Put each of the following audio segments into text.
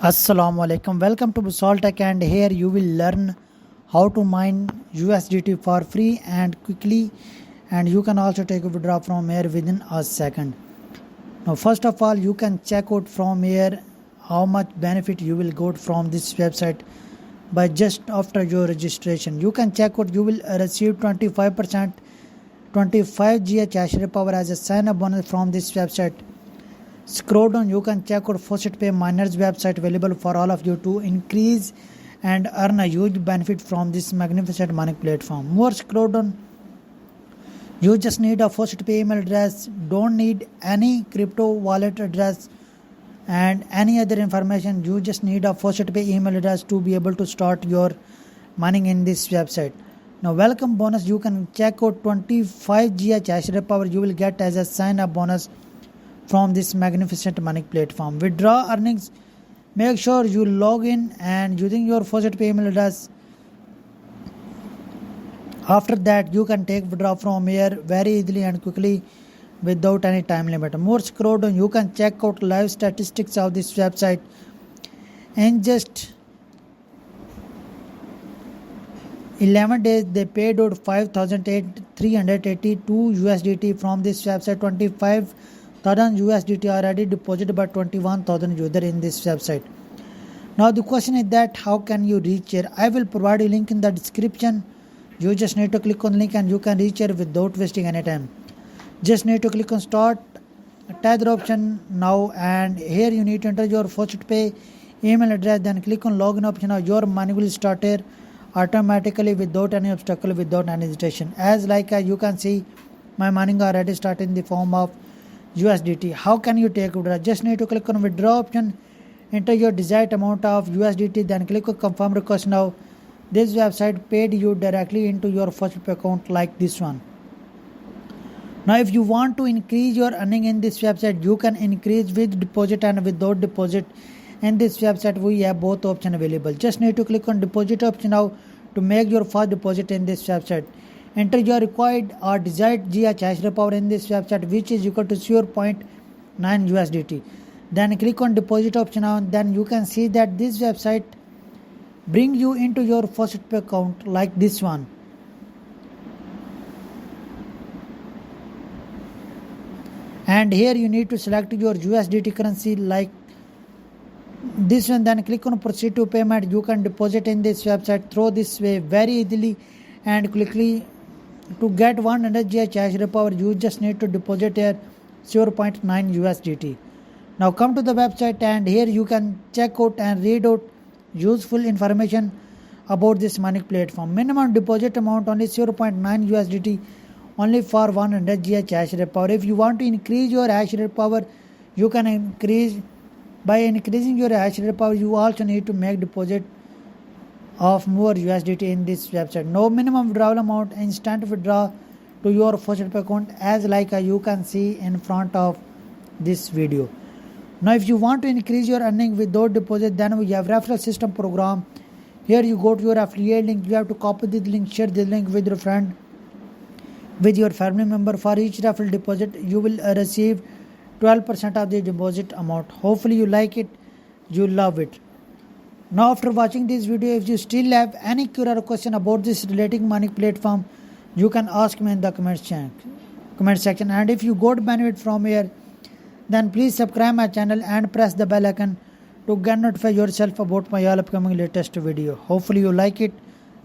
Assalamu alaikum. Welcome to Bosal Tech, and here you will learn how to mine USDT for free and quickly, and you can also take a withdraw from here within a second. Now first of all, you can check out from here how much benefit you will get from this website by just after your registration. You can check out, you will receive 25% 25 GH hash power as a sign up bonus from this website. Scroll down, you can check out Faucet Pay miners website available for all of you to increase and earn a huge benefit from this magnificent mining platform. More scroll down, you just need a Faucet Pay email address, don't need any crypto wallet address and any other information. You just need a Faucet Pay email address to be able to start your mining in this website. Now welcome bonus, you can check out 25 GH hash power you will get as a sign up bonus from this magnificent mining platform. Withdraw earnings, make sure you log in and using your Faucet Pay email address. After that, you can take withdraw from here very easily and quickly without any time limit. More scroll down, you can check out live statistics of this website. In just 11 days, they paid out 5,382 USDT from this website. 25,000 USDT already deposited by 21,000 users in this website. Now the question is that how can you reach here? I will provide a link in the description. You just need to click on the link and you can reach here without wasting any time. Just need to click on start, tag the option now, and here you need to enter your Faucet Pay email address, then click on login option. Now your money will start here automatically without any obstacle, without any hesitation. As you can see, my mining already started in the form of USDT. How can you take withdraw? Just need to click on withdraw option, enter your desired amount of USDT, then click on confirm request. Now this website paid you directly into your Faucet Pay account like this one. Now if you want to increase your earning in this website, you can increase with deposit and without deposit. In this website we have both options available. Just need to click on deposit option now to make your first deposit in this website. Enter your required or desired GH hash power in this website, which is equal to 0.9 USDT. Then click on deposit option now, and then you can see that this website bring you into your Faucet Pay account like this one. And here you need to select your USDT currency like this one, then click on proceed to payment. You can deposit in this website through this way very easily and quickly. To get 100 GH hash power, you just need to deposit here 0.9 USDT. Now come to the website, and here you can check out and read out useful information about this mining platform. Minimum deposit amount only 0.9 USDT only for 100 GH hash power. If you want to increase your hash power, you can increase. By increasing your hash power, you also need to make deposit of more USDT in this website. No minimum withdrawal amount, instant withdraw to your Faucet Pay account as you can see in front of this video. Now if you want to increase your earning without deposit, then we have referral system program. Here you go to your affiliate link, you have to copy this link, share this link with your friend, with your family member. For each referral deposit, you will receive 12% of the deposit amount. Hopefully you like it, you love it. Now after watching this video, if you still have any query or question about this relating mining platform, you can ask me in the comment section. And if you got benefit from here, then please subscribe my channel and press the bell icon to get notified yourself about my all upcoming latest video. Hopefully you like it,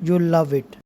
you love it.